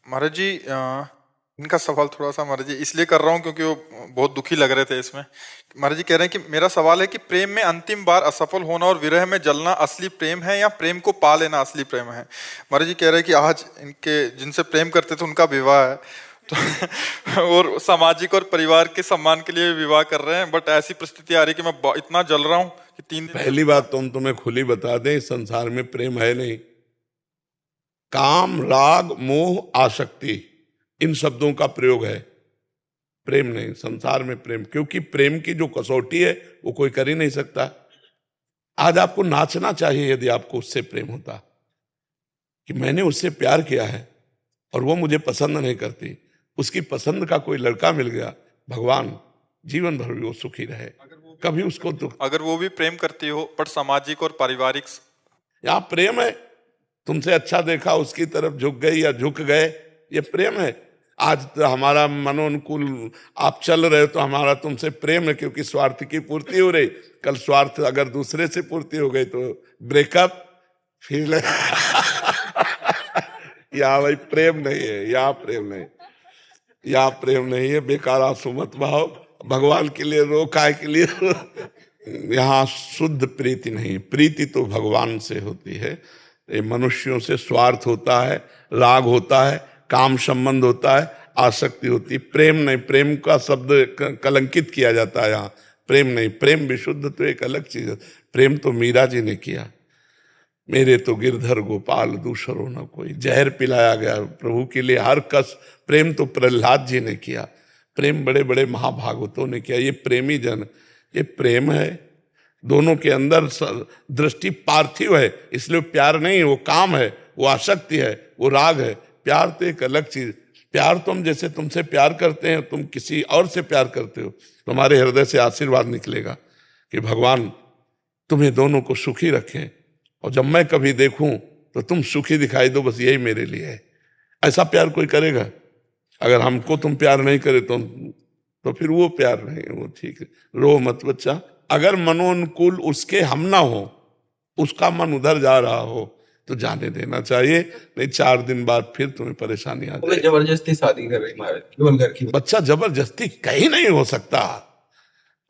महाराज जी, इनका सवाल थोड़ा सा महाराज जी इसलिए कर रहा हूँ क्योंकि वो बहुत दुखी लग रहे थे इसमें। महाराज जी कह रहे हैं कि मेरा सवाल है कि प्रेम में अंतिम बार असफल होना और विरह में जलना असली प्रेम है या प्रेम को पा लेना असली प्रेम है। महाराज जी कह रहे हैं कि आज इनके जिनसे प्रेम करते थे उनका विवाह है तो और सामाजिक और परिवार के सम्मान के लिए विवाह कर रहे हैं, बट ऐसी परिस्थिति आ रही है कि मैं इतना जल रहा हूँ कि 3 दिन पहली बात तो हम तुम्हें खुली बता दें, इस संसार में प्रेम है नहीं। काम, राग, मोह, आसक्ति, इन शब्दों का प्रयोग है, प्रेम नहीं। संसार में प्रेम, क्योंकि प्रेम की जो कसौटी है वो कोई कर ही नहीं सकता। आज आपको नाचना चाहिए यदि आपको उससे प्रेम होता कि मैंने उससे प्यार किया है और वो मुझे पसंद नहीं करती, उसकी पसंद का कोई लड़का मिल गया, भगवान जीवन भर भी वो सुखी रहे, कभी उसको दुख। अगर वो भी प्रेम करती हो पर सामाजिक और पारिवारिक। यहाँ प्रेम है, तुमसे अच्छा देखा उसकी तरफ झुक गई या झुक गए, ये प्रेम है। आज तो हमारा मनोनुकूल आप चल रहे हो तो हमारा तुमसे प्रेम है, क्योंकि स्वार्थ की पूर्ति हो रही। कल स्वार्थ अगर दूसरे से पूर्ति हो गई तो ब्रेकअप, फिर यहाँ भाई प्रेम नहीं है, यहाँ प्रेम नहीं, यहाँ प्रेम नहीं है। बेकार आंसू मत बहाओ, भगवान के लिए रो, काय के लिए रो। यहाँ शुद्ध प्रीति नहीं, प्रीति तो भगवान से होती है। ये मनुष्यों से स्वार्थ होता है, राग होता है, काम संबंध होता है, आसक्ति होती, प्रेम नहीं। प्रेम का शब्द कलंकित किया जाता है यहाँ, प्रेम नहीं। प्रेम विशुद्ध तो एक अलग चीज है। प्रेम तो मीरा जी ने किया, मेरे तो गिरधर गोपाल दूसरो न कोई, जहर पिलाया गया प्रभु के लिए हर कस। प्रेम तो प्रहलाद जी ने किया, प्रेम बड़े बड़े महाभागवतों ने किया। ये प्रेमी जन, ये प्रेम है। दोनों के अंदर दृष्टि पार्थिव है, इसलिए प्यार नहीं, वो काम है, वो आसक्ति है, वो राग है। प्यार तो एक अलग चीज। प्यार तो हम जैसे तुमसे प्यार करते हैं, तुम किसी और से प्यार करते हो, तुम्हारे हृदय से आशीर्वाद निकलेगा कि भगवान तुम्हें दोनों को सुखी रखें, और जब मैं कभी देखूं तो तुम सुखी दिखाई दो, बस यही मेरे लिए है। ऐसा प्यार कोई करेगा? अगर हमको तुम प्यार नहीं करे तो फिर वो प्यार नहीं है, वो ठीक है। रो मत बच्चा, अगर मनोनुकूल उसके हम ना हो, उसका मन उधर जा रहा हो तो जाने देना चाहिए, नहीं 4 दिन बाद फिर तुम्हें परेशानी आ जाए। जबरदस्ती शादी कर रही केवल घर की। बच्चा जबरदस्ती कहीं नहीं हो सकता।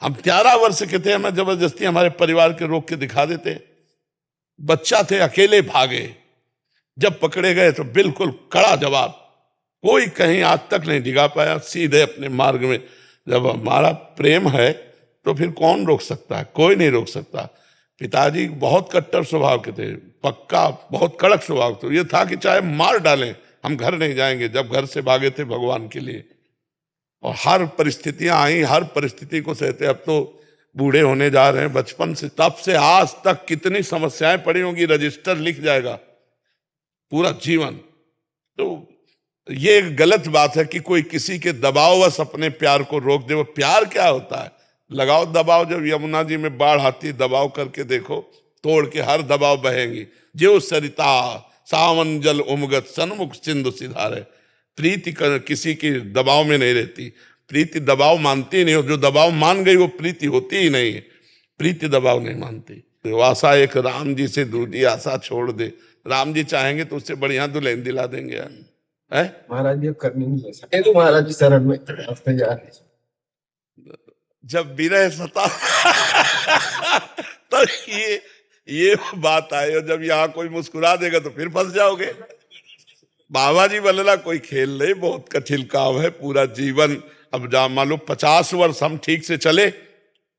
हम 11 वर्ष के थे, हमें जबरदस्ती हमारे परिवार के रोक के दिखा देते। बच्चा थे, अकेले भागे, जब पकड़े गए तो बिल्कुल कड़ा जवाब, कोई कहीं आज तक नहीं डिगा पाया, सीधे अपने मार्ग में। जब हमारा प्रेम है तो फिर कौन रोक सकता है? कोई नहीं रोक सकता। पिताजी बहुत कट्टर स्वभाव के थे, पक्का बहुत कड़क स्वभाव, तो ये था कि चाहे मार डालें हम घर नहीं जाएंगे। जब घर से भागे थे भगवान के लिए, और हर परिस्थितियां आई, हर परिस्थिति को सहते। अब तो बूढ़े होने जा रहे हैं, बचपन से तब से आज तक कितनी समस्याएं पड़ी होंगी, रजिस्टर लिख जाएगा पूरा जीवन। तो ये गलत बात है कि कोई किसी के दबाववश अपने प्यार को रोक दे। वो प्यार क्या होता है? लगाओ दबाव, जब यमुना जी में बाढ़ आती, दबाव करके देखो, तोड़ के हर दबाव बहेंगी। जो सरिता सावन जल उमगत सन्मुख सिंधु सिधारे। प्रीति किसी की दबाव में नहीं रहती, प्रीति दबाव मानती नहीं, जो दबाव मान गई वो प्रीति होती ही नहीं है। प्रीति दबाव नहीं मानती। तो आशा एक राम जी से दूसरी आशा छोड़ दे, राम जी चाहेंगे तो उससे बढ़िया दुल्हन दिला देंगे है? महाराज जी करनी नहीं है तो महाराज जी शरण में जा रहे। जब विरह सता तो ये बात आए, और जब यहाँ कोई मुस्कुरा देगा तो फिर फंस जाओगे। बाबा जी बोलना कोई खेल नहीं, बहुत कठिन काम है पूरा जीवन। अब जा मान लो 50 वर्ष हम ठीक से चले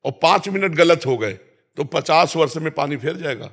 और 5 मिनट गलत हो गए तो 50 वर्ष में पानी फिर जाएगा।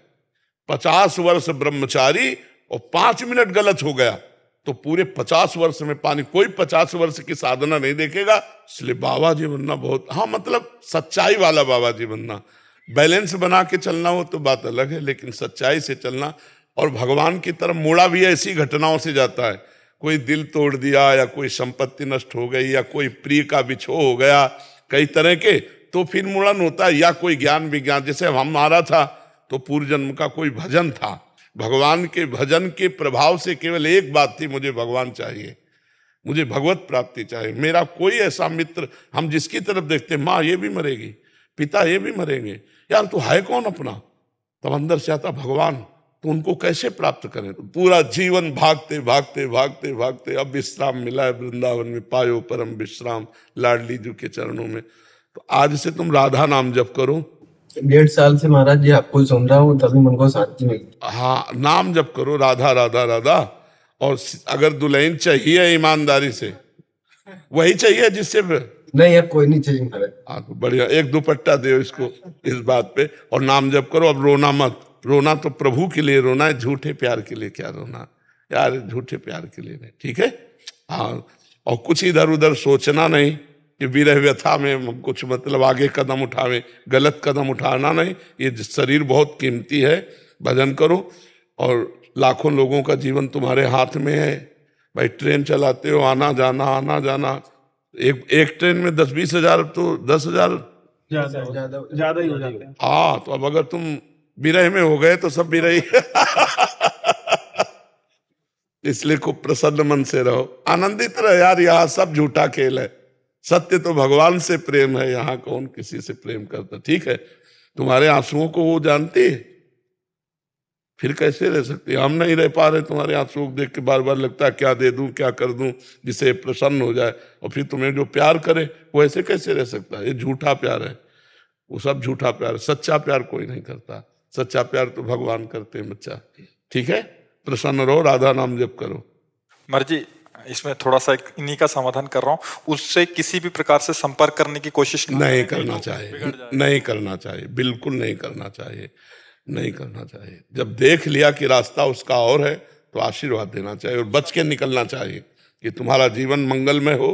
50 वर्ष ब्रह्मचारी और 5 मिनट गलत हो गया तो पूरे 50 वर्ष में पानी। कोई 50 वर्ष की साधना नहीं देखेगा। इसलिए बाबा जी बनना बहुत, हाँ मतलब सच्चाई वाला बाबा जी बनना। बैलेंस बना के चलना हो तो बात अलग है, लेकिन सच्चाई से चलना। और भगवान की तरफ मुड़ा भी ऐसी घटनाओं से जाता है, कोई दिल तोड़ दिया या कोई संपत्ति नष्ट हो गई या कोई प्रिय का बिछो हो गया, कई तरह के, तो फिर मुड़न होता है। या कोई ज्ञान विज्ञान, जैसे हमारा था तो पूर्व जन्म का कोई भजन था, भगवान के भजन के प्रभाव से केवल एक बात थी, मुझे भगवान चाहिए, मुझे भगवत प्राप्ति चाहिए। मेरा कोई ऐसा मित्र, हम जिसकी तरफ देखते माँ ये भी मरेगी, पिता ये भी मरेंगे, यार तू है कौन अपना? तब अंदर से आता भगवान, तो उनको कैसे प्राप्त करें? तो पूरा जीवन भागते भागते भागते भागते अब विश्राम मिला है वृंदावन में, पायो परम विश्राम लाडली जी के चरणों में। तो आज से तुम राधा नाम जप करो। 1.5 साल से महाराज जी आपको ही सुन रहा हूँ, तभी मन को शांति मिलती। हाँ, नाम जप करो राधा राधा राधा। और अगर दुल्हन चाहिए ईमानदारी से, वही चाहिए जिससे नहीं, अब कोई नहीं चाहिए महाराज। हाँ, तो बढ़िया, एक दुपट्टा दो इसको इस बात पे, और नाम जप करो। अब रोना मत, रोना तो प्रभु के लिए रोना है, झूठे प्यार के लिए क्या रोना यार, झूठे प्यार के लिए नहीं, ठीक है। हाँ, और कुछ इधर उधर सोचना नहीं कि विरह व्यथा में हम कुछ मतलब आगे कदम उठावे, गलत कदम उठाना नहीं। ये शरीर बहुत कीमती है, भजन करो। और लाखों लोगों का जीवन तुम्हारे हाथ में है भाई। ट्रेन चलाते हो, आना जाना, एक ट्रेन में 10-20 हजार, तो 10,000 ज्यादा ही हो जाते हैं। हाँ, तो अब अगर तुम विरह में हो गए तो सब विरह ही इसलिए खूब प्रसन्न मन से रहो, आनंदित रहो यार। यहाँ सब झूठा खेल है, सत्य तो भगवान से प्रेम है। यहाँ कौन किसी से प्रेम करता, ठीक है। तुम्हारे आंसुओं को वो जानती है, फिर कैसे रह सकते? हम नहीं रह पा रहे तुम्हारे आंसुओं को देख के, बार बार लगता है क्या दे दूं, क्या कर दूं जिससे प्रसन्न हो जाए। और फिर तुम्हें जो प्यार करे वो ऐसे कैसे रह सकता है? ये झूठा प्यार है, वो सब झूठा प्यार। सच्चा प्यार कोई नहीं करता, सच्चा प्यार तो भगवान करते हैं बच्चा, ठीक है। प्रसन्न रहो, राधा नाम जप करो। मर्जी इसमें थोड़ा सा इन्हीं का समाधान कर रहा हूँ, उससे किसी भी प्रकार से संपर्क करने की कोशिश नहीं करना चाहिए, नहीं करना चाहिए, बिल्कुल नहीं करना चाहिए, नहीं करना चाहिए। जब देख लिया कि रास्ता उसका और है तो आशीर्वाद देना चाहिए और बच के निकलना चाहिए कि तुम्हारा जीवन मंगलमय हो,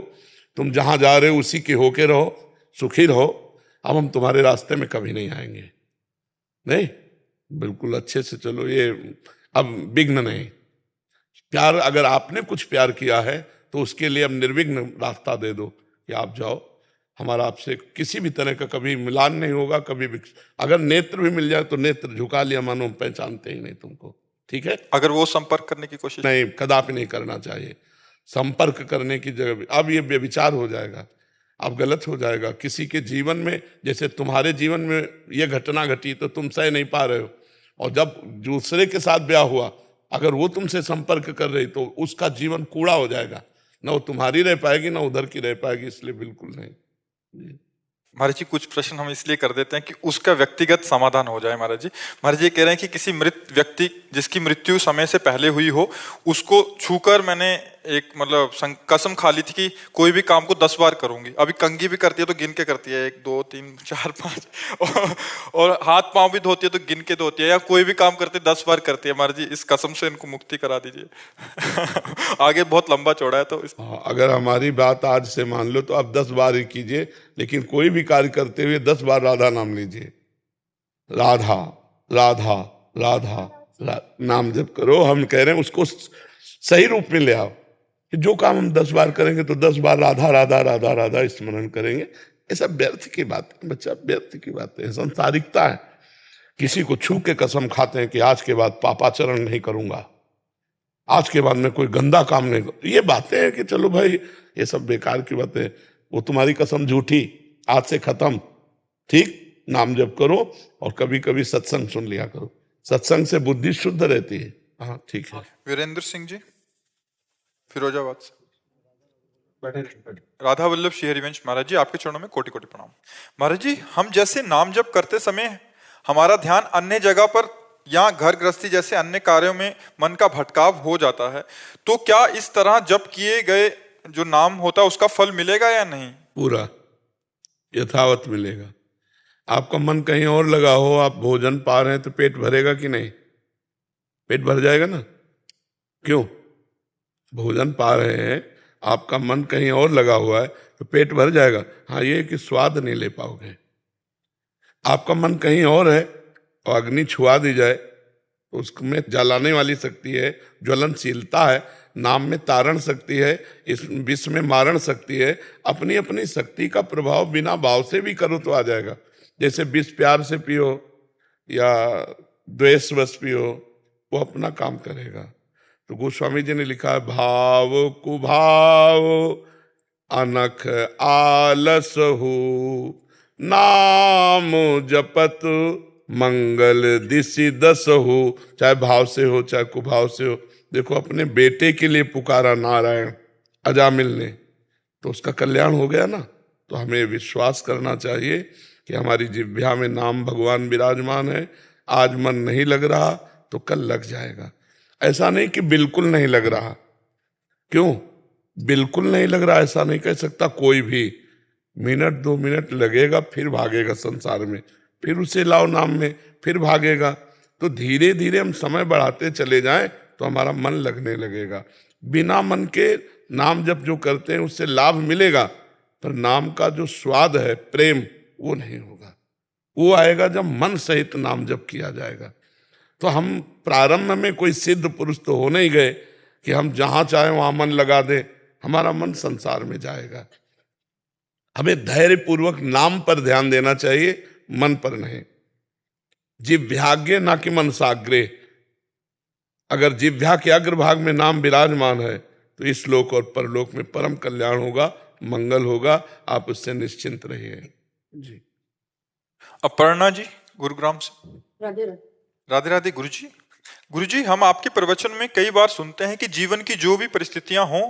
तुम जहां जा रहे हो उसी के होके रहो, सुखी रहो। अब हम तुम्हारे रास्ते में कभी नहीं आएंगे, नहीं, बिल्कुल अच्छे से चलो। ये अब विघ्न नहीं। प्यार, अगर आपने कुछ प्यार किया है तो उसके लिए अब निर्विघ्न रास्ता दे दो कि आप जाओ। हमारा आपसे किसी भी तरह का कभी मिलान नहीं होगा, कभी भी। अगर नेत्र भी मिल जाए तो नेत्र झुका लिया, मानो हम पहचानते ही नहीं तुमको, ठीक है। अगर वो संपर्क करने की कोशिश नहीं, कदापि नहीं करना चाहिए। संपर्क करने की जगह अब ये व्यभिचार हो जाएगा, अब गलत हो जाएगा। किसी के जीवन में, जैसे तुम्हारे जीवन में ये घटना घटी तो तुम सह नहीं पा रहे हो, और जब दूसरे के साथ ब्याह हुआ, अगर वो तुमसे संपर्क कर रही तो उसका जीवन कूड़ा हो जाएगा, ना वो तुम्हारी रह पाएगी ना उधर की रह पाएगी, इसलिए बिल्कुल नहीं। महाराज जी कुछ प्रश्न हम इसलिए कर देते हैं कि उसका व्यक्तिगत समाधान हो जाए। महाराज जी ये कह रहे हैं कि किसी मृत व्यक्ति जिसकी मृत्यु समय से पहले हुई हो, उसको छूकर मैंने एक मतलब कसम खा ली थी कि कोई भी काम को 10 बार करूंगी। अभी कंघी भी करती है तो गिन के करती है, 1 2 3 4 5 और हाथ पांव भी धोती है तो गिन के धोती है, या कोई भी काम करते 10 बार करती है। महाराज जी इस कसम से इनको मुक्ति करा दीजिए। आगे बहुत लंबा चौड़ा है तो अगर हमारी बात आज से मान लो तो आप 10 बार ही कीजिए, लेकिन कोई भी कार्य करते हुए 10 बार राधा नाम लीजिए। राधा राधा राधा नाम जप करो। हम कह रहे हैं उसको सही रूप में ले आओ कि जो काम हम 10 बार करेंगे तो 10 बार राधा राधा राधा राधा स्मरण करेंगे। ये सब व्यर्थ की बात है बच्चा, व्यर्थ की बात है, संसारिकता है। किसी को छू के कसम खाते हैं कि आज के बाद पापाचरण नहीं करूंगा, आज के बाद में कोई गंदा काम नहीं करूँ। ये बातें हैं कि चलो भाई ये सब बेकार की बातें, वो तुम्हारी कसम झूठी, आज से खत्म, ठीक। नाम जप करो और कभी कभी सत्संग सुन लिया करो, सत्संग से बुद्धि शुद्ध रहती है। हाँ ठीक है। वीरेंद्र सिंह जी फिरोजाबाद से। बैठे। राधा वल्लभ श्री हरिवंश। महाराज जी आपके चरणों में कोटि कोटि प्रणाम। महाराज जी हम जैसे नाम जप करते समय हमारा ध्यान अन्य जगह पर या घर गृहस्थी जैसे अन्य कार्यों में मन का भटकाव हो जाता है, तो क्या इस तरह जप किए गए जो नाम होता है उसका फल मिलेगा या नहीं? पूरा यथावत मिलेगा। आपका मन कहीं और लगा हो, आप भोजन पा रहे हैं तो पेट भरेगा कि नहीं? पेट भर जाएगा ना, क्यों? भोजन पा रहे हैं, आपका मन कहीं और लगा हुआ है तो पेट भर जाएगा। हाँ, ये कि स्वाद नहीं ले पाओगे। आपका मन कहीं और है और अग्नि छुआ दी जाए तो उसमें जलाने वाली शक्ति है, ज्वलनशीलता है, नाम में तारण शक्ति है, इस विश्व में मारण शक्ति है। अपनी अपनी शक्ति का प्रभाव बिना भाव से भी करो तो आ जाएगा। जैसे विष प्यार से पियो या द्वेषवश पियो, वो अपना काम करेगा। तो गोस्वामी जी ने लिखा है, भाव कुभाव अनख आलस हो, नाम जपत मंगल दिशि दस हो, चाहे भाव से हो चाहे कुभाव से हो। देखो अपने बेटे के लिए पुकारा नारायण अजामिल ने, तो उसका कल्याण हो गया ना। तो हमें विश्वास करना चाहिए कि हमारी जिह्वा में नाम भगवान विराजमान है। आज मन नहीं लग रहा तो कल लग जाएगा। ऐसा नहीं कि बिल्कुल नहीं लग रहा। क्यों बिल्कुल नहीं लग रहा ऐसा नहीं कह सकता कोई भी। मिनट 2 मिनट लगेगा, फिर भागेगा संसार में, फिर उसे लाओ नाम में, फिर भागेगा। तो धीरे धीरे हम समय बढ़ाते चले जाएं तो हमारा मन लगने लगेगा। बिना मन के नाम जप जो करते हैं उससे लाभ मिलेगा, पर नाम का जो स्वाद है प्रेम वो नहीं होगा। वो आएगा जब मन सहित नाम जप किया जाएगा। तो हम प्रारंभ में कोई सिद्ध पुरुष तो हो नहीं गए कि हम जहां चाहे वहां मन लगा दें। हमारा मन संसार में जाएगा। हमें धैर्य पूर्वक नाम पर ध्यान देना चाहिए, मन पर नहीं। जिह्वाग्रे ना कि मनसाग्रे। अगर जिह्वा के अग्रभाग में नाम विराजमान है तो इस लोक और परलोक में परम कल्याण होगा, मंगल होगा। आप उससे निश्चिंत रहिए जी। अपर्णा जी गुरुग्राम से। राधे राधे। राधे राधे गुरु जी हम आपके प्रवचन में कई बार सुनते हैं कि जीवन की जो भी परिस्थितियां हों,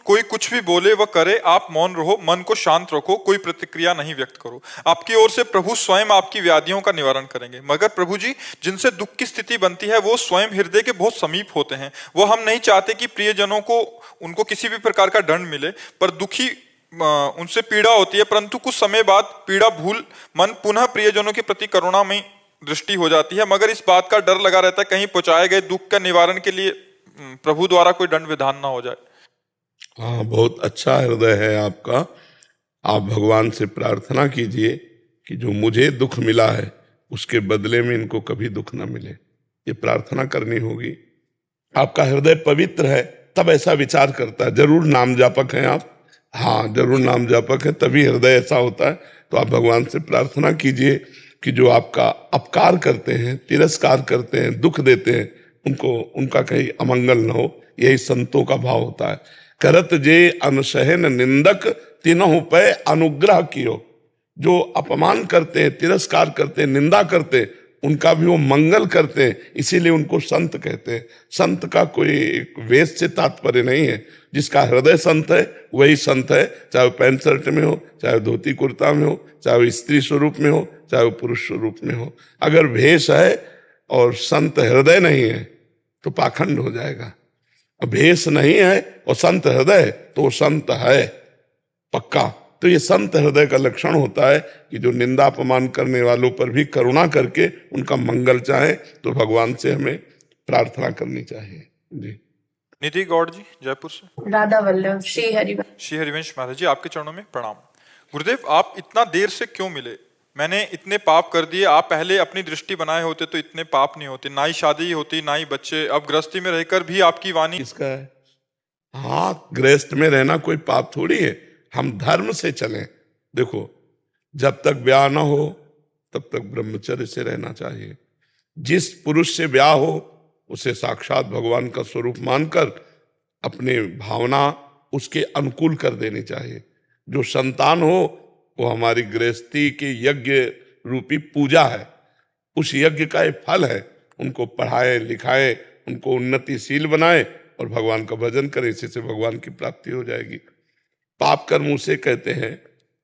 कोई कुछ भी बोले व करे, आप मौन रहो, मन को शांत रखो, कोई प्रतिक्रिया नहीं व्यक्त करो। आपकी ओर से प्रभु स्वयं आपकी व्याधियों का निवारण करेंगे। मगर प्रभु जी जिनसे दुख की स्थिति बनती है वो स्वयं हृदय के बहुत समीप होते हैं। वो हम नहीं चाहते कि प्रियजनों को उनको किसी भी प्रकार का दंड मिले, पर दुखी उनसे पीड़ा होती है, परंतु कुछ समय बाद पीड़ा भूल मन पुनः प्रियजनों के प्रति करुणा में दृष्टि हो जाती है। मगर इस बात का डर लगा रहता है कहीं पहुंचाए गए दुख का निवारण के लिए प्रभु द्वारा कोई दंड विधान ना हो जाए। हाँ, बहुत अच्छा हृदय है आपका। आप भगवान से प्रार्थना कीजिए कि जो मुझे दुख मिला है उसके बदले में इनको कभी दुख ना मिले। ये प्रार्थना करनी होगी। आपका हृदय पवित्र है तब ऐसा विचार करता है। जरूर नाम जापक हैं आप, हाँ जरूर नाम जापक है, तभी हृदय ऐसा होता है। तो आप भगवान से प्रार्थना कीजिए कि जो आपका अपकार करते हैं, तिरस्कार करते हैं, दुख देते हैं, उनका कहीं अमंगल न हो। यही संतों का भाव होता है। करत जे अनसहन निंदक तीनों पे अनुग्रह कियो। जो अपमान करते हैं, तिरस्कार करते हैं, निंदा करते हैं, उनका भी वो मंगल करते हैं, इसीलिए उनको संत कहते हैं। संत का कोई वेश से तात्पर्य नहीं है। जिसका हृदय संत है वही संत है, चाहे वो पैंट शर्ट में हो, चाहे वो धोती कुर्ता में हो, चाहे वो स्त्री स्वरूप में हो, चाहे वो पुरुष स्वरूप में हो। अगर भेष है और संत हृदय नहीं है तो पाखंड हो जाएगा। भेष नहीं है और संत हृदय तो संत है पक्का। तो ये संत हृदय का लक्षण होता है कि जो निंदा अपमान करने वालों पर भी करुणा करके उनका मंगल चाहे। तो भगवान से हमें प्रार्थना करनी चाहिए जी। निधि गौड़ जी जयपुर से। राधा वल्लभ श्री हरिवंश महाराज जी आपके चरणों में प्रणाम। गुरुदेव आप इतना देर से क्यों मिले? मैंने इतने पाप कर दिए। आप पहले अपनी दृष्टि बनाए होते तो इतने पाप नहीं होते, ना ही शादी होती ना ही बच्चे। अब गृहस्थी में रहकर भी आपकी वाणी किसका है? हाँ, गृहस्थ में रहना कोई पाप थोड़ी है। हम धर्म से चलें। देखो जब तक ब्याह ना हो तब तक ब्रह्मचर्य से रहना चाहिए। जिस पुरुष से ब्याह हो उसे साक्षात भगवान का स्वरूप मानकर अपने भावना उसके अनुकूल कर देनी चाहिए। जो संतान हो वो हमारी गृहस्थी के यज्ञ रूपी पूजा है। उस यज्ञ का एक फल है। उनको पढ़ाए लिखाए, उनको उन्नतिशील बनाए और भगवान का भजन करें। इसी से भगवान की प्राप्ति हो जाएगी। पाप कर्म उसे कहते हैं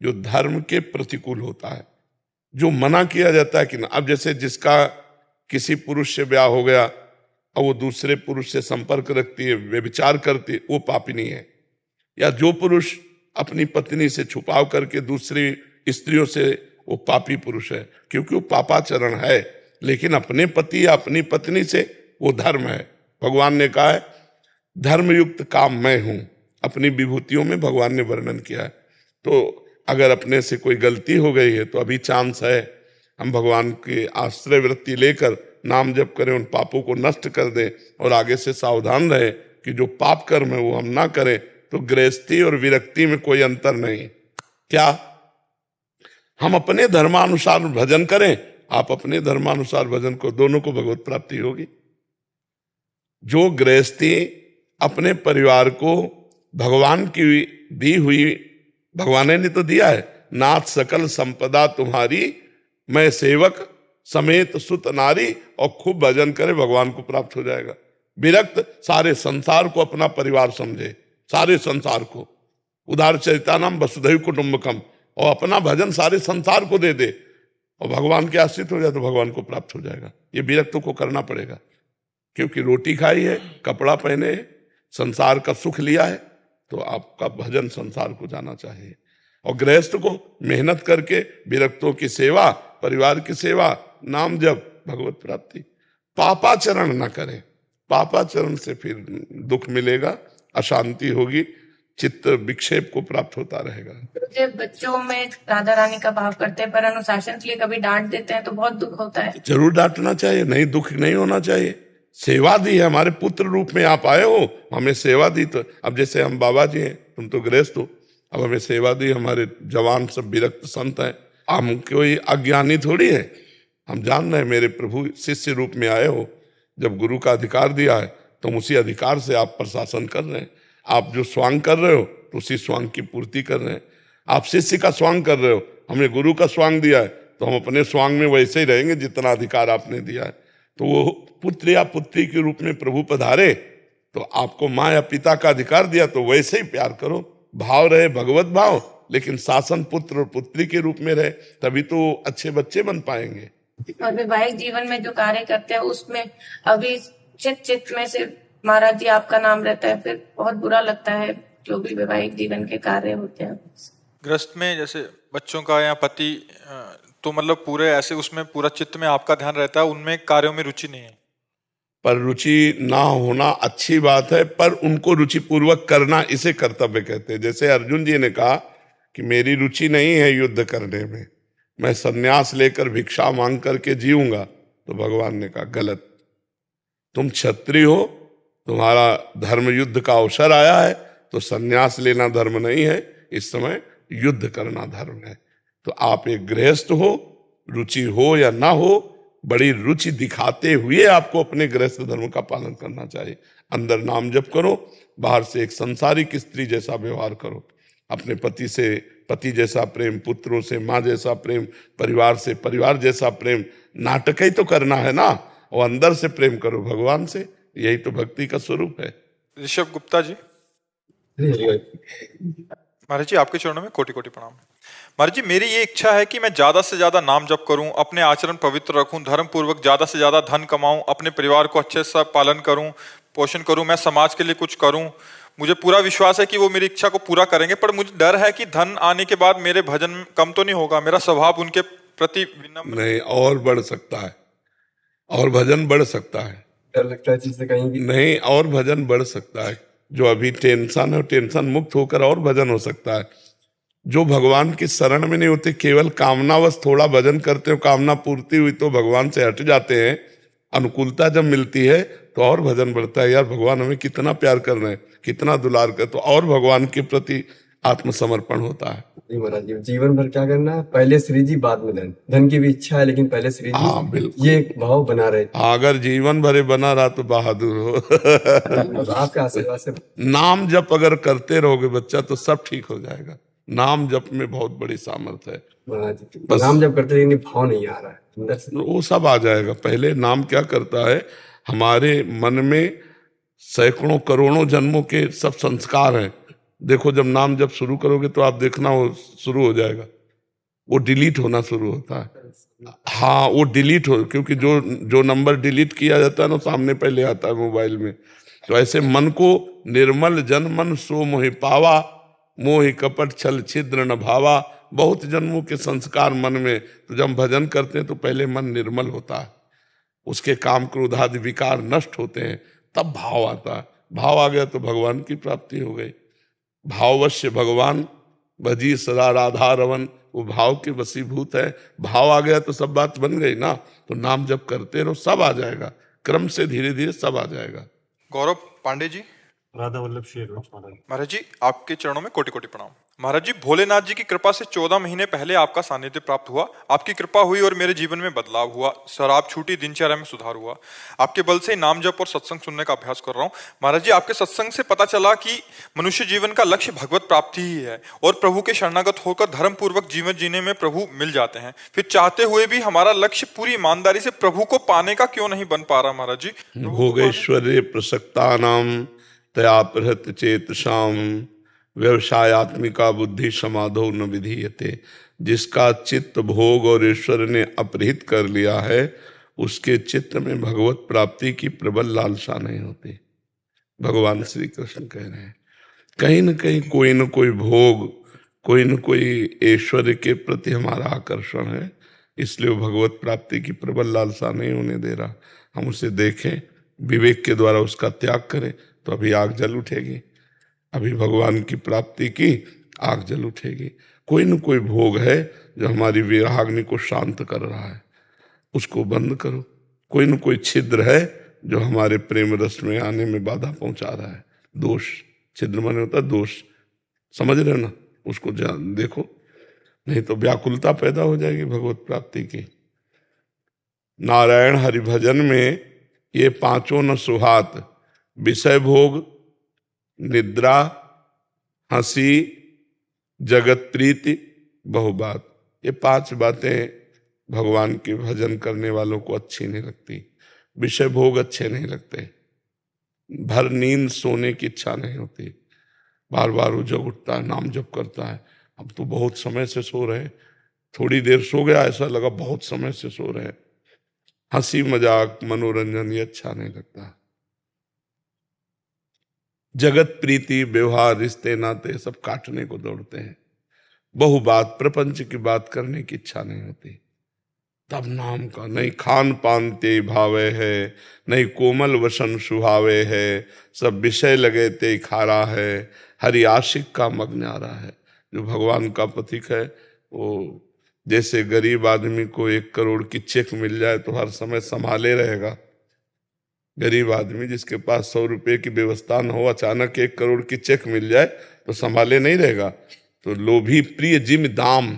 जो धर्म के प्रतिकूल होता है, जो मना किया जाता है कि ना। अब जैसे जिसका किसी पुरुष से ब्याह हो गया और वो दूसरे पुरुष से संपर्क रखती है, व्यभिचार करती है, वो पापिनी है। या जो पुरुष अपनी पत्नी से छुपाव करके दूसरी स्त्रियों से, वो पापी पुरुष है, क्योंकि वो पापाचरण है। लेकिन अपने पति या अपनी पत्नी से वो धर्म है। भगवान ने कहा है धर्मयुक्त काम मैं हूं। अपनी विभूतियों में भगवान ने वर्णन किया है। तो अगर अपने से कोई गलती हो गई है तो अभी चांस है, हम भगवान की आश्रय वृत्ति लेकर नाम जप करें, उन पापों को नष्ट कर दें और आगे से सावधान रहे कि जो पाप कर्म है वो हम ना करें। तो गृहस्थी और विरक्ति में कोई अंतर नहीं। क्या हम अपने धर्मानुसार भजन करें, आप अपने धर्मानुसार भजन को, दोनों को भगवत प्राप्ति होगी। जो गृहस्थी अपने परिवार को भगवान की दी हुई, भगवान ने तो दिया है, नाथ सकल संपदा तुम्हारी मैं सेवक समेत सुत नारी और खूब भजन करे, भगवान को प्राप्त हो जाएगा। विरक्त सारे संसार को अपना परिवार समझे, सारे संसार को, उदार चरितानाम वसुधैव कुटुंबकम, और अपना भजन सारे संसार को दे दे और भगवान के आश्रित हो जाए तो भगवान को प्राप्त हो जाएगा। ये विरक्तों को करना पड़ेगा, क्योंकि रोटी खाई है, कपड़ा पहने है, संसार का सुख लिया है, तो आपका भजन संसार को जाना चाहिए। और गृहस्थ को मेहनत करके विरक्तों की सेवा, परिवार की सेवा, नाम जप, भगवत प्राप्ति। पापाचरण न करें, पापाचरण से फिर दुख मिलेगा, अशांति होगी, चित्त विक्षेप को प्राप्त होता रहेगा। जब बच्चों में राधा रानी का भाव करते हैं पर अनुशासन के लिए कभी डांट देते हैं तो बहुत दुख होता है। जरूर डांटना चाहिए, नहीं दुख नहीं होना चाहिए। सेवा दी है, हमारे पुत्र रूप में आप आए हो, हमें सेवा दी। तो अब जैसे हम बाबा जी हैं, तुम तो गृहस्थ हो, अब हमें सेवा दी, हमारे जवान सब विरक्त संत हैं, हम कोई अज्ञानी थोड़ी है, हम जान रहे हैं मेरे प्रभु शिष्य रूप में आए हो, जब गुरु का अधिकार दिया है तुम उसी अधिकार से आप प्रशासन कर रहे हैं। आप जो स्वांग कर रहे हो तो उसी स्वांग की पूर्ति कर रहे हैं। आप शिष्य का स्वांग कर रहे हो, हमने गुरु का स्वांग दिया है तो हम अपने स्वांग में वैसे ही रहेंगे जितना अधिकार आपने दिया है। तो वो पुत्र या पुत्री के रूप में प्रभु पधारे तो आपको माँ या पिता का अधिकार दिया तो वैसे ही प्यार करो, भाव रहे भगवत भाव, लेकिन शासन पुत्र और पुत्री के रूप में रहे, तभी तो अच्छे बच्चे बन पाएंगे। और वैवाहिक जीवन में जो कार्य करते हैं उसमें अभी चित में से महाराज जी आपका नाम रहता है, फिर बहुत बुरा लगता है जो भी वैवाहिक जीवन के कार्य होते हैं। गृहस्थ में जैसे बच्चों का या पति, तो मतलब पूरे ऐसे उसमें पूरा चित्त में आपका ध्यान रहता है, उनमें कार्यों में रुचि नहीं है। पर रुचि ना होना अच्छी बात है, पर उनको रुचि पूर्वक करना, इसे कर्तव्य कहते हैं। जैसे अर्जुन जी ने कहा कि मेरी रुचि नहीं है युद्ध करने में, मैं सन्यास लेकर भिक्षा मांग करके जीऊंगा, तो भगवान ने कहा गलत, तुम क्षत्रिय हो, तुम्हारा धर्म युद्ध का अवसर आया है, तो सन्यास लेना धर्म नहीं है, इस समय युद्ध करना धर्म है। तो आप एक गृहस्थ हो, रुचि हो या ना हो, बड़ी रुचि दिखाते हुए आपको अपने गृहस्थ धर्म का पालन करना चाहिए। अंदर नाम जप करो, बाहर से एक संसारिक स्त्री जैसा व्यवहार करो, अपने पति से पति जैसा प्रेम, पुत्रों से माँ जैसा प्रेम, परिवार से परिवार जैसा प्रेम। नाटक ही तो करना है ना, और अंदर से प्रेम करो भगवान से, यही तो भक्ति का स्वरूप है। ऋषभ गुप्ता जी। महाराज जी आपके चरणों में कोटि कोटि प्रणाम। महाराज जी मेरी ये इच्छा है कि मैं ज्यादा से ज्यादा नाम जप करूं, अपने आचरण पवित्र रखूं, धर्म पूर्वक ज्यादा से ज्यादा धन कमाऊं, अपने परिवार को अच्छे से पालन करूं, पोषण करूं, मैं समाज के लिए कुछ करूं। मुझे पूरा विश्वास है कि वो मेरी इच्छा को पूरा करेंगे, पर मुझे डर है कि धन आने के बाद मेरे भजन कम तो नहीं होगा, मेरा स्वभाव उनके प्रति विनम्र नहीं, और बढ़ सकता है, और भजन बढ़ सकता है। डर लगता है चीज से कहीं भी नहीं, और भजन बढ़ सकता है। जो अभी टेंशन है, टेंशन मुक्त होकर और भजन हो सकता है। जो भगवान की शरण में नहीं होते, केवल कामनावश थोड़ा भजन करते हो, कामना पूर्ति हुई तो भगवान से हट जाते हैं, अनुकूलता जब मिलती है तो और भजन बढ़ता है। यार भगवान हमें कितना प्यार कर रहे हैं, कितना दुलार कर, तो और भगवान के प्रति आत्मसमर्पण होता है। जी महाराज जी, जीवन भर क्या करना है, पहले श्री जी बाद में धन। धन की भी इच्छा है लेकिन पहले श्री जी, हाँ बिल्कुल, ये भाव बना रहे। अगर जीवन भरे बना रहा तो बहादुर हो। आपका आशीर्वाद से नाम जप अगर करते रहोगे बच्चा तो सब ठीक हो जाएगा। नाम जप में बहुत बड़ी सामर्थ्य है। महाराज जी नाम जब करते लेकिन भाव नहीं आ रहा है अंदर से, वो सब आ जाएगा। पहले नाम क्या करता है, हमारे मन में सैकड़ों करोड़ों जन्मों के सब संस्कार हैं। देखो जब नाम जब शुरू करोगे तो आप देखना वो शुरू हो जाएगा, वो डिलीट होना शुरू होता है। हाँ वो डिलीट हो, क्योंकि जो नंबर डिलीट किया जाता है ना सामने पहले आता है मोबाइल में। तो ऐसे मन को निर्मल जन मन सो मोहि पावा, मोहि कपट छल छिद्र न भावा। बहुत जन्मों के संस्कार मन में, तो जब भजन करते हैं तो पहले मन निर्मल होता है, उसके काम क्रोध आदि विकार नष्ट होते हैं, तब भाव आता है। भाव आ गया तो भगवान की प्राप्ति हो गई। भाववश्य भगवान भजी सदा राधा रवन, वो भाव के वशीभूत है। भाव आ गया तो सब बात बन गई ना। तो नाम जब करते रहो सब आ जाएगा, क्रम से धीरे धीरे सब आ जाएगा। गौरव पांडे जी। राधा वल्लभ शेर महाराज। महाराज जी आपके चरणों में कोटि कोटि प्रणाम। महाराज जी भोलेनाथ जी की कृपा से 14 महीने पहले आपका सानिध्य प्राप्त हुआ। आपकी कृपा हुई और मेरे जीवन में बदलाव हुआ, शराब छूटी, दिनचर्या में सुधार हुआ। आपके बल से नाम जप और सत्संग सुनने का अभ्यास कर रहा हूँ। महाराज जी आपके सत्संग से पता चला कि मनुष्य जीवन का लक्ष्य भगवत प्राप्ति ही है और प्रभु के शरणागत होकर धर्म पूर्वक जीवन जीने में प्रभु मिल जाते हैं। फिर चाहते हुए भी हमारा लक्ष्य पूरी ईमानदारी से प्रभु को पाने का क्यों नहीं बन पा रहा महाराज जी? भोगेश्वरे प्रसक्तानाम तया प्रहत चेतसाम व्यवसायत्मिका बुद्धि समाधो न विधीयते। जिसका चित्त भोग और ईश्वर ने अपहृत कर लिया है उसके चित्त में भगवत प्राप्ति की प्रबल लालसा नहीं होती। भगवान श्री कृष्ण कह रहे हैं कहीं न कहीं कोई न कोई भोग, कोई न कोई ऐश्वर्य के प्रति हमारा आकर्षण है, इसलिए वो भगवत प्राप्ति की प्रबल लालसा नहीं होने दे रहा। हम उसे देखें, विवेक के द्वारा उसका त्याग करें तो अभी आग जल उठेगी, अभी भगवान की प्राप्ति की आग जल उठेगी। कोई न कोई भोग है जो हमारी विराग्नि को शांत कर रहा है, उसको बंद करो। कोई न कोई छिद्र है जो हमारे प्रेम रस में आने में बाधा पहुंचा रहा है। दोष, छिद्र माने होता है दोष, समझ रहे हो ना, उसको देखो, नहीं तो व्याकुलता पैदा हो जाएगी भगवत प्राप्ति की। नारायण हरिभजन में ये पांचों न सुहात, विषय भोग, निद्रा, हंसी, जगत प्रीति, बहुबात, ये 5 बातें भगवान के भजन करने वालों को अच्छी नहीं लगती। विषय भोग अच्छे नहीं लगते, भर नींद सोने की इच्छा नहीं होती, बार बार वो जग उठता है, नाम जप करता है। अब तो बहुत समय से सो रहे, थोड़ी देर सो गया ऐसा लगा बहुत समय से सो रहे। हंसी मजाक मनोरंजन ये अच्छा नहीं लगता। जगत प्रीति, व्यवहार, रिश्ते नाते सब काटने को दौड़ते हैं। बहुबात, प्रपंच की बात करने की इच्छा नहीं होती। तब नाम का नहीं खान पान ते भावे है, नहीं कोमल वसन सुहावे है, सब विषय लगे ते खारा है, हरि आशिक का मग्न आ रहा है। जो भगवान का प्रतीक है वो जैसे गरीब आदमी को 1 करोड़ की चेक मिल जाए तो हर समय संभाले रहेगा। गरीब आदमी जिसके पास 100 रुपये की व्यवस्था न हो, अचानक 1 करोड़ की चेक मिल जाए तो संभाले नहीं रहेगा। तो लोभी प्रिय जिम दाम,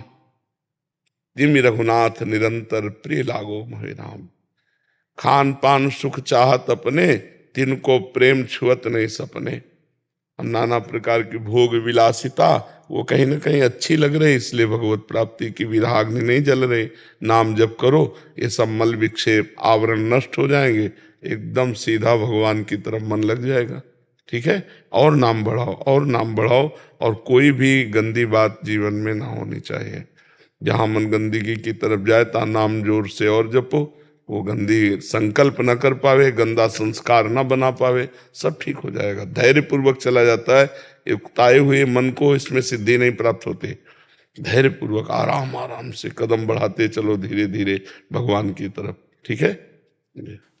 जिम रघुनाथ निरंतर प्रिय लागो मोहे राम। खान पान सुख चाहत अपने, तिनको प्रेम छुअत नहीं सपने। हम नाना प्रकार की भोग विलासिता वो कहीं ना कहीं अच्छी लग रही, इसलिए भगवत प्राप्ति की विराग्नि नहीं जल रही। नाम जप करो, ये सब मल विक्षेप आवरण नष्ट हो जाएंगे, एकदम सीधा भगवान की तरफ मन लग जाएगा। ठीक है, और नाम बढ़ाओ और नाम बढ़ाओ, और कोई भी गंदी बात जीवन में ना होनी चाहिए। जहाँ मन गंदगी की तरफ जाए ता नाम जोर से और जपो, वो गंदी संकल्प न कर पावे, गंदा संस्कार न बना पावे, सब ठीक हो जाएगा। धैर्य पूर्वक चला जाता है। उकताए हुए मन को इसमें सिद्धि नहीं प्राप्त होती। धैर्य पूर्वक आराम आराम से कदम बढ़ाते चलो धीरे धीरे भगवान की तरफ। ठीक है।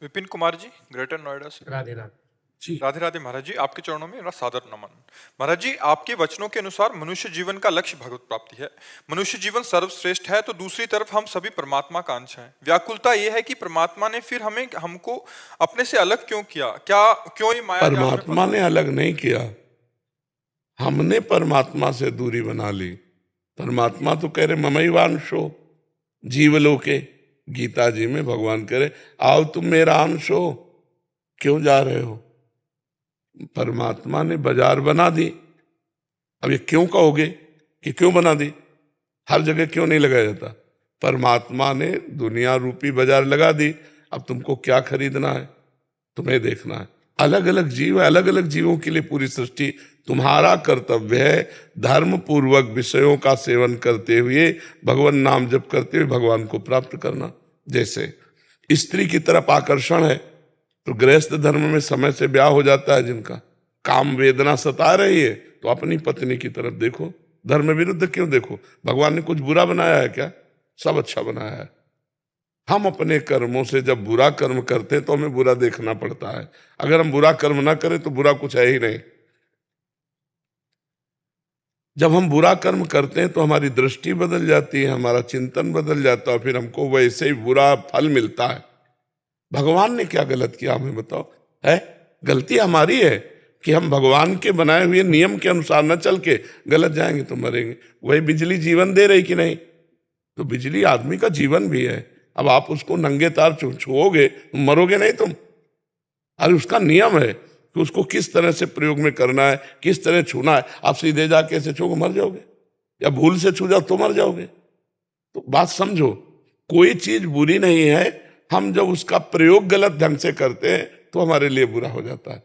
विपिन कुमार जी ग्रेटर नोएडा से। राधे राधे। राधे राधे महाराज जी, आपके चरणों में मेरा सादर नमन। महाराज जी आपके वचनों के अनुसार मनुष्य जीवन का लक्ष्य भगवत प्राप्ति है। मनुष्य जीवन सर्वश्रेष्ठ है तो दूसरी तरफ हम सभी परमात्मा कांक्षा है। व्याकुलता यह है कि परमात्मा ने फिर हमको अपने से अलग क्यों किया? क्यों ये माया? परमात्मा ने अलग नहीं किया, हमने परमात्मा से दूरी बना ली। परमात्मा तो कह रहे ममैवांशो जीवलोके, गीता जी में भगवान कह रहे आओ तुम मेरा अंश हो, क्यों जा रहे हो? परमात्मा ने बाजार बना दी। अब ये क्यों कहोगे कि क्यों बना दी? हर जगह क्यों नहीं लगाया जाता? परमात्मा ने दुनिया रूपी बाजार लगा दी। अब तुमको क्या खरीदना है, तुम्हें देखना है। अलग अलग जीव है, अलग अलग जीवों के लिए पूरी सृष्टि। तुम्हारा कर्तव्य है धर्म पूर्वक विषयों का सेवन करते हुए भगवान नाम जप करते हुए भगवान को प्राप्त करना। जैसे स्त्री की तरफ आकर्षण है तो गृहस्थ धर्म में समय से ब्याह हो जाता है, जिनका काम वेदना सता रही है तो अपनी पत्नी की तरफ देखो। धर्म विरुद्ध क्यों देखो? भगवान ने कुछ बुरा बनाया है क्या? सब अच्छा बनाया है। हम अपने कर्मों से जब बुरा कर्म करते हैं तो हमें बुरा देखना पड़ता है। अगर हम बुरा कर्म ना करें तो बुरा कुछ है ही नहीं। जब हम बुरा कर्म करते हैं तो हमारी दृष्टि बदल जाती है, हमारा चिंतन बदल जाता है, फिर हमको वैसे ही बुरा फल मिलता है। भगवान ने क्या गलत किया हमें बताओ? है गलती हमारी है, कि हम भगवान के बनाए हुए नियम के अनुसार न चल के गलत जाएंगे तो मरेंगे। वही बिजली जीवन दे रही कि नहीं? तो बिजली आदमी का जीवन भी है। अब आप उसको नंगे तार छुओगे तो मरोगे नहीं तुम। अरे उसका नियम है कि उसको किस तरह से प्रयोग में करना है, किस तरह छूना है। आप सीधे जाके ऐसे छूओगे मर जाओगे, या भूल से छू जाओ तो मर जाओगे। तो बात समझो, कोई चीज बुरी नहीं है, हम जब उसका प्रयोग गलत ढंग से करते हैं तो हमारे लिए बुरा हो जाता है।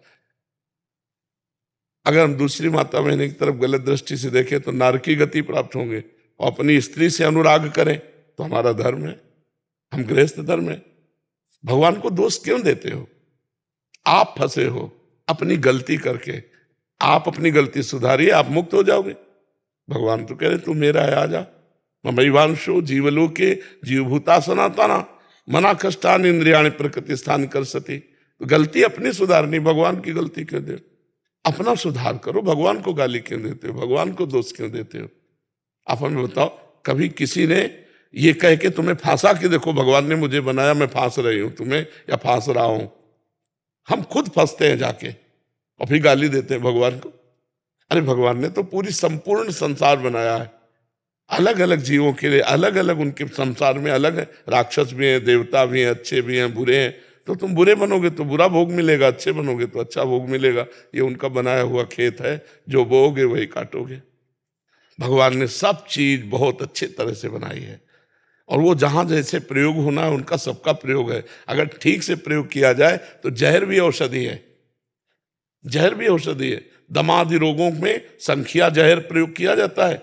अगर हम दूसरी माता बहनी की तरफ गलत दृष्टि से देखें तो नरकी गति प्राप्त होंगे, और अपनी स्त्री से अनुराग करें तो हमारा धर्म है, हम गृहस्थ धर्म है। भगवान को दोष क्यों देते हो? आप फंसे हो अपनी गलती करके। आप अपनी गलती सुधारिए, आप मुक्त हो जाओगे। भगवान तो कह रहे तू मेरा है, आजा। ममैवांशो जीवलोके जीवभूता सनातना मना कष्टान इंद्रियाणि प्रकृति स्थान कर सती। तो गलती अपनी सुधारनी, भगवान की गलती क्यों दे? अपना सुधार करो। भगवान को गाली क्यों देते हो? भगवान को दोष क्यों देते हो? आप हमें बताओ, कभी किसी ने ये कह के तुम्हें फांसा कि देखो भगवान ने मुझे बनाया, मैं फांस रही हूं तुम्हें या फांस रहा हूं? हम खुद फंसते हैं जाके और फिर गाली देते हैं भगवान को। अरे भगवान ने तो पूरी संपूर्ण संसार बनाया है, अलग अलग जीवों के लिए अलग अलग, उनके संसार में अलग है। राक्षस भी हैं, देवता भी हैं, अच्छे भी हैं, बुरे हैं। तो तुम बुरे बनोगे तो बुरा भोग मिलेगा, अच्छे बनोगे तो अच्छा भोग मिलेगा। ये उनका बनाया हुआ खेत है, जो बोओगे वही काटोगे। भगवान ने सब चीज बहुत अच्छे तरह से बनाई है, और वो जहां जैसे प्रयोग होना है उनका सबका प्रयोग है। अगर ठीक से प्रयोग किया जाए तो जहर भी औषधि है, जहर भी औषधि है। दमादि रोगों में संखिया जहर प्रयोग किया जाता है,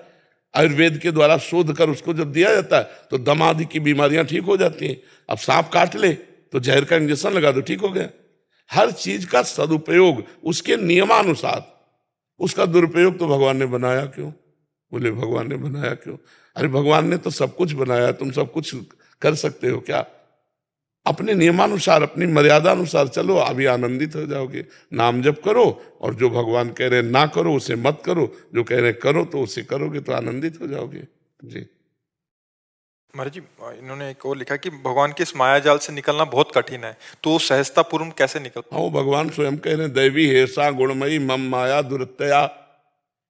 आयुर्वेद के द्वारा शोध कर उसको जब दिया जाता है तो दमादि की बीमारियां ठीक हो जाती हैं। अब सांप काट ले तो जहर का इंजेक्शन लगा दो, ठीक हो गया। हर चीज का सदुपयोग उसके नियमानुसार, उसका दुरुपयोग तो भगवान ने बनाया क्यों? बोले भगवान ने बनाया क्यों? अरे भगवान ने तो सब कुछ बनाया, तुम सब कुछ कर सकते हो क्या? अपने नियमानुसार, अपनी मर्यादा अनुसार चलो, अभी आनंदित हो जाओगे। नाम जप करो, और जो भगवान कह रहे ना करो उसे मत करो, जो कह रहे करो तो उसे करोगे तो आनंदित हो जाओगे। जी महाराज जी, इन्होंने एक और लिखा कि भगवान के इस माया जाल से निकलना बहुत कठिन है, तो सहजता पूर्व कैसे निकल? हाँ, भगवान स्वयं कह रहे दैवी हेसा गुणमयी मम माया दुरतया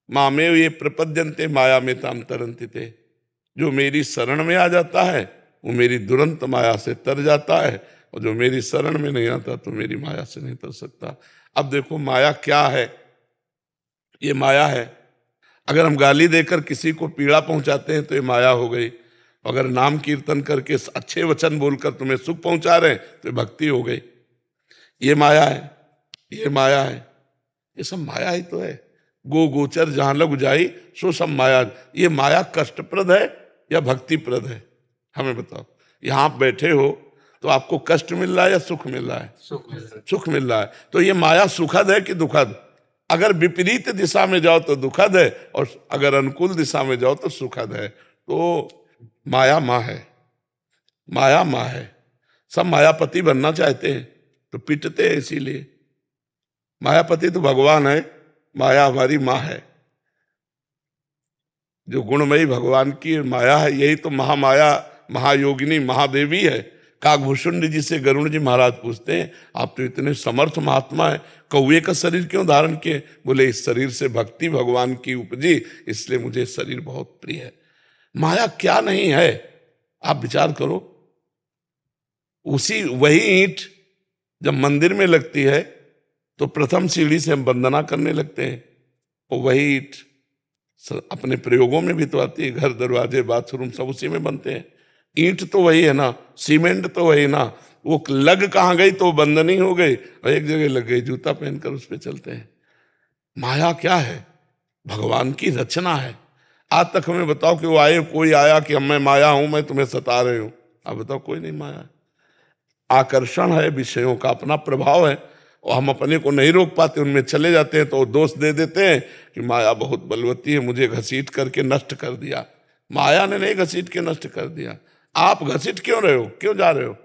मामेव ये प्रपद्यन्ते माया में ताम तरंति ते। जो मेरी शरण में आ जाता है वो मेरी दुरंत माया से तर जाता है, और जो मेरी शरण में नहीं आता तो मेरी माया से नहीं तर सकता। अब देखो माया क्या है? ये माया है। अगर हम गाली देकर किसी को पीड़ा पहुंचाते हैं तो ये माया हो गई। अगर नाम कीर्तन करके अच्छे वचन बोलकर तुम्हें सुख पहुंचा रहे हैं तो ये भक्ति हो गई। ये माया है, ये माया है, ये सब माया ही तो है। गो गोचर जहां लग जाई सो सब माया। ये माया कष्टप्रद है या भक्तिप्रद है? हमें बताओ। यहां आप बैठे हो तो आपको कष्ट मिल रहा है या सुख मिल रहा है? सुख मिल रहा है। तो ये माया सुखद है कि दुखद? अगर विपरीत दिशा में जाओ तो दुखद है, और अगर अनुकूल दिशा में जाओ तो सुखद है। तो माया माँ है, माया माँ है। सब मायापति बनना चाहते हैं तो पिटते हैं इसीलिए। मायापति तो भगवान है, माया हमारी माँ है। जो गुणमयी भगवान की माया है, यही तो महामाया, महायोगिनी, महादेवी है। काकभूषुंड जी से गरुण जी महाराज पूछते हैं, आप तो इतने समर्थ महात्मा है, कौवे का शरीर क्यों धारण किए? बोले इस शरीर से भक्ति भगवान की उपजी, इसलिए मुझे शरीर बहुत प्रिय है। माया क्या नहीं है? आप विचार करो। वही ईंट जब मंदिर में लगती है तो प्रथम सीढ़ी से हम वंदना करने लगते हैं, और वही ईंट अपने प्रयोगों में भी तो आती है। घर, दरवाजे, बाथरूम सब उसी में बनते हैं। ईंट तो वही है ना, सीमेंट तो वही ना। वो लग कहाँ गई तो बंधनी हो गई, और एक जगह लग गई, जूता पहनकर उस पर चलते हैं। माया क्या है? भगवान की रचना है। आज तक हमें बताओ कि वो आए, कोई आया कि मैं माया हूं, मैं तुम्हें सता रही हूं? आप बताओ, कोई नहीं माया। आकर्षण है, विषयों का अपना प्रभाव है, और हम अपने को नहीं रोक पाते, उनमें चले जाते हैं तो दोष दे देते हैं कि माया बहुत बलवती है, मुझे घसीट करके नष्ट कर दिया। माया ने नहीं घसीट के नष्ट कर दिया। आप घसीट क्यों रहे हो? क्यों जा रहे हो?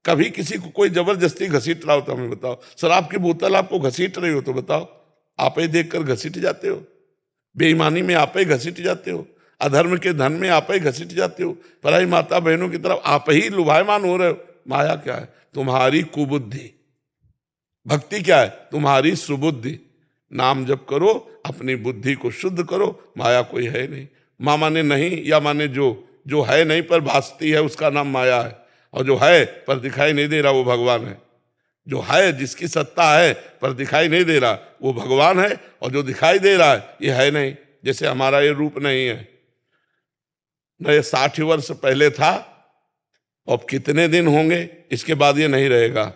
कभी किसी को कोई जबरदस्ती घसीट रहा हो तो हमें बताओ। शराब की बोतल आपको घसीट रही हो तो बताओ, आप ही देखकर घसीट जाते हो। बेईमानी में आप ही घसीट जाते हो, अधर्म के धन में आप ही घसीट जाते हो, पराई माता बहनों की तरफ आप ही लुभायमान हो रहे हो। माया क्या है? तुम्हारी कुबुद्धि। भक्ति क्या है? तुम्हारी सुबुद्धि। नाम जप करो, अपनी बुद्धि को शुद्ध करो, माया कोई है नहीं। माँ माने नहीं, या माने जो है नहीं पर भासती है उसका नाम माया है, और जो है पर दिखाई नहीं दे रहा वो भगवान है। जो है, जिसकी सत्ता है पर दिखाई नहीं दे रहा वो भगवान है, और जो दिखाई दे रहा है ये है नहीं। जैसे हमारा ये रूप नहीं है न, ये 60 वर्ष पहले था, अब कितने दिन होंगे इसके बाद ये नहीं रहेगा।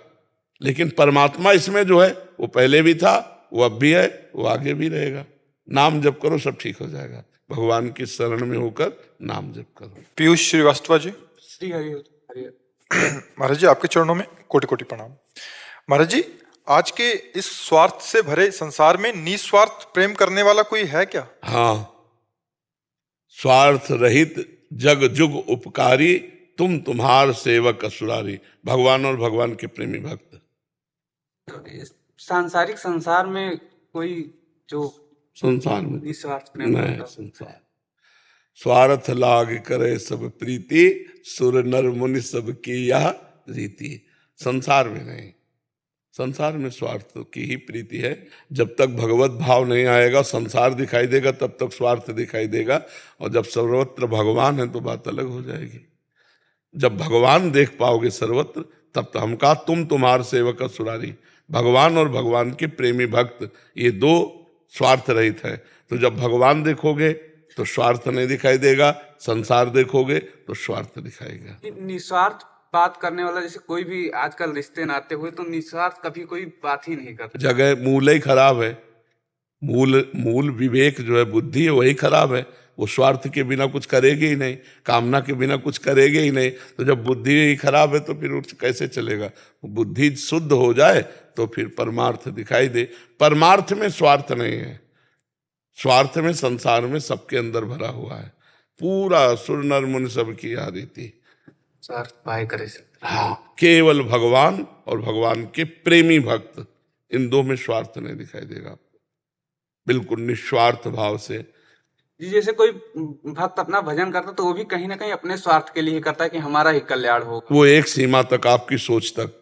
लेकिन परमात्मा इसमें जो है वो पहले भी था, वो अब भी है, वो आगे भी रहेगा। नाम जप करो, सब ठीक हो जाएगा। भगवान की शरण में होकर नाम जप करो। पीयूष श्रीवास्तव जी। श्री हरि हरि। महाराज जी आपके चरणों में कोटि कोटि प्रणाम। महाराज जी, आज के इस स्वार्थ से भरे संसार में निस्वार्थ प्रेम करने वाला कोई है क्या? हाँ, स्वार्थ रहित जग जुग उपकारी, तुम तुम्हार सेवक असुरारी। भगवान और भगवान के प्रेमी भक्त। सांसारिक संसार में कोई जो संसार में निस्वार्थ प्रेम नहीं, करता हो। संसार स्वार्थ लाग करे सब प्रीति, सुर नर मुनि सब की यह रीति। संसार में नहीं, संसार में स्वार्थ की ही प्रीति है। जब तक भगवत भाव नहीं आएगा, संसार दिखाई देगा, तब तक स्वार्थ दिखाई देगा। और जब सर्वत्र भगवान है तो बात अलग हो जाएगी। जब भगवान देख पाओगे सर्वत्र, तब तो हम कहा तुम तुम्हार सेवक असुरारी। भगवान और भगवान के प्रेमी भक्त, ये दो स्वार्थ रहित है। तो जब भगवान देखोगे तो स्वार्थ नहीं दिखाई देगा, संसार देखोगे तो स्वार्थ दिखाएगा। निस्वार्थ बात करने वाला, जैसे कोई भी आजकल रिश्ते नाते हुए तो निस्वार्थ कभी कोई बात ही नहीं करता। जगह मूल ही खराब है। मूल विवेक जो है, बुद्धि है, वही खराब है। वो स्वार्थ के बिना कुछ करेगी ही नहीं, कामना के बिना कुछ करेगी ही नहीं। तो जब बुद्धि ही खराब है तो फिर कैसे चलेगा? बुद्धि शुद्ध हो जाए तो फिर परमार्थ दिखाई दे। परमार्थ में स्वार्थ नहीं है, स्वार्थ में संसार में सबके अंदर भरा हुआ है। पूरा सुर नर मुनि सब की यह रीति। स्वार्थ पाए करे से। हाँ, केवल भगवान और भगवान के प्रेमी भक्त, इन दो में स्वार्थ नहीं दिखाई देगा। बिल्कुल निस्वार्थ भाव से। जैसे कोई भक्त अपना भजन करता तो वो भी कहीं ना कहीं अपने स्वार्थ के लिए ही करता है कि हमारा ही कल्याण हो। वो एक सीमा तक, आपकी सोच तक।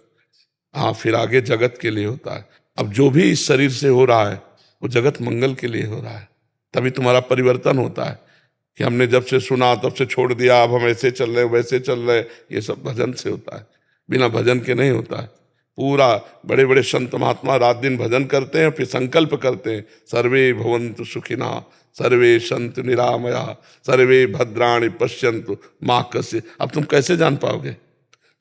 हाँ, फिर आगे जगत के लिए होता है। अब जो भी इस शरीर से हो रहा है वो जगत मंगल के लिए हो रहा है। तभी तुम्हारा परिवर्तन होता है कि हमने जब से सुना तब से छोड़ दिया, अब हम ऐसे चल रहे वैसे चल रहे। ये सब भजन से होता है, बिना भजन के नहीं होता है। पूरा बड़े बड़े संत महात्मा रात दिन भजन करते हैं, फिर संकल्प करते हैं, सर्वे भवन्तु सुखिना, सर्वे सन्तु निरामया, सर्वे भद्राणि पश्यन्तु माँ कस्य। अब तुम कैसे जान पाओगे?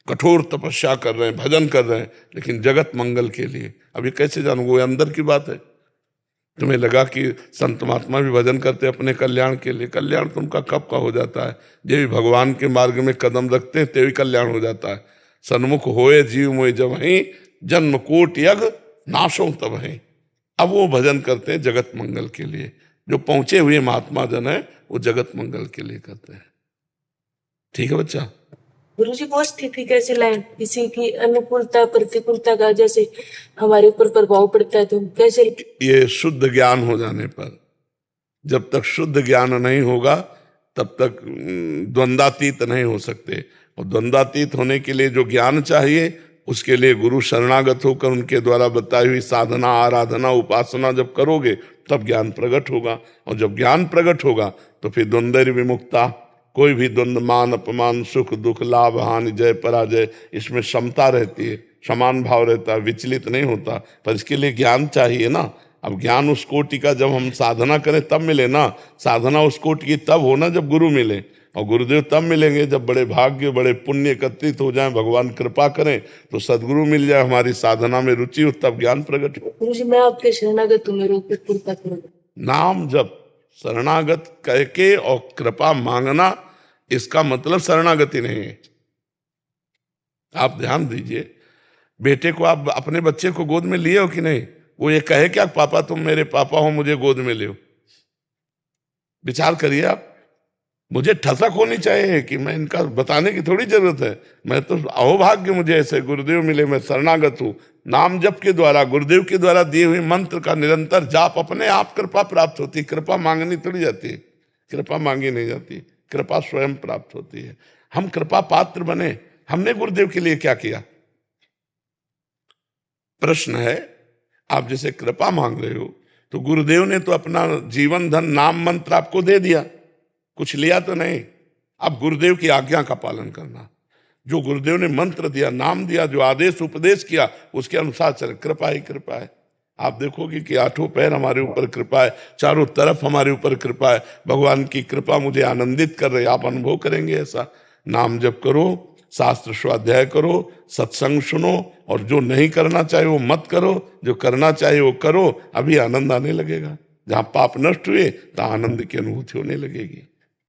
कठोर तपस्या कर रहे हैं, भजन कर रहे हैं, लेकिन जगत मंगल के लिए। अब ये कैसे जानोगे? वो अंदर की बात है। तुम्हें लगा कि संत महात्मा भी भजन करते अपने कल्याण के लिए। कल्याण तुमका कब का हो जाता है? ये भी भगवान के मार्ग में कदम रखते हैं, तेवी कल्याण हो जाता है। सन्मुख होए जीव मोय जब ही, जन्म कोट यग नाशों तब है। अब वो भजन करते हैं जगत मंगल के लिए। जो पहुंचे हुए महात्मा जन है वो जगत मंगल के लिए करते हैं। ठीक है बच्चा? गुरुजी, वो स्थिति कैसे लाए? किसी की अनुकूलता प्रतिकूलता का जैसे हमारे ऊपर प्रभाव पड़ता है तो कैसे? ये शुद्ध ज्ञान हो जाने पर। जब तक शुद्ध ज्ञान नहीं होगा तब तक द्वंद्वातीत नहीं हो सकते। और द्वंद्वातीत होने के लिए जो ज्ञान चाहिए, उसके लिए गुरु शरणागत होकर उनके द्वारा बताई हुई साधना, आराधना, उपासना जब करोगे तब ज्ञान प्रकट होगा। और जब ज्ञान प्रकट होगा तो फिर द्वंद्व विमुक्ता, कोई भी द्वंद्व, मान अपमान, सुख दुख, लाभ हानि, जय पराजय, इसमें समता रहती है, समान भाव रहता है, विचलित नहीं होता। पर इसके लिए ज्ञान चाहिए ना। अब ज्ञान उस कोटि का जब हम साधना करें तब मिले ना। साधना उस कोटि की तब होना जब गुरु मिले, और गुरुदेव तब मिलेंगे जब बड़े भाग्य, बड़े पुण्य एकत्रित हो जाएं, भगवान कृपा करें तो सदगुरु मिल जाए, हमारी साधना में रुचि हो, तब ज्ञान प्रकट हो। गुरुजी, मैं आपके शरणागत हूँ, मेरे ऊपर कृपा करो। नाम जब शरणागत करके और कृपा मांगना, इसका मतलब शरणागति नहीं है। आप ध्यान दीजिए, बेटे को आप अपने बच्चे को गोद में लिए हो कि नहीं? वो ये कहे क्या, पापा तुम मेरे पापा हो, मुझे गोद में ले हो। विचार करिए आप। मुझे ठसक होनी चाहिए कि मैं इनका बताने की थोड़ी जरूरत है। मैं तो अहोभाग्य मुझे ऐसे गुरुदेव मिले, मैं शरणागत हूँ। नाम जप के द्वारा, गुरुदेव के द्वारा दिए हुए मंत्र का निरंतर जाप, अपने आप कृपा प्राप्त होती है। कृपा मांगनी थोड़ी जाती है, कृपा मांगी नहीं जाती, कृपा स्वयं प्राप्त होती है। हम कृपा पात्र बने। हमने गुरुदेव के लिए क्या किया? प्रश्न है। आप जैसे कृपा मांग रहे हो, तो गुरुदेव ने तो अपना जीवन धन नाम मंत्र आपको दे दिया, कुछ लिया तो नहीं। अब गुरुदेव की आज्ञा का पालन करना, जो गुरुदेव ने मंत्र दिया, नाम दिया, जो आदेश उपदेश किया, उसके अनुसार चले। कृपा ही कृपा है। आप देखोगे कि आठों पैर हमारे ऊपर कृपा है, चारों तरफ हमारे ऊपर कृपा है। भगवान की कृपा मुझे आनंदित कर रही, आप अनुभव करेंगे ऐसा। नाम जप करो, शास्त्र स्वाध्याय करो, सत्संग सुनो, और जो नहीं करना चाहिए वो मत करो, जो करना चाहिए वो करो। अभी आनंद आने लगेगा। जहां पाप नष्ट हुए तहां आनंद की अनुभूति होने लगेगी।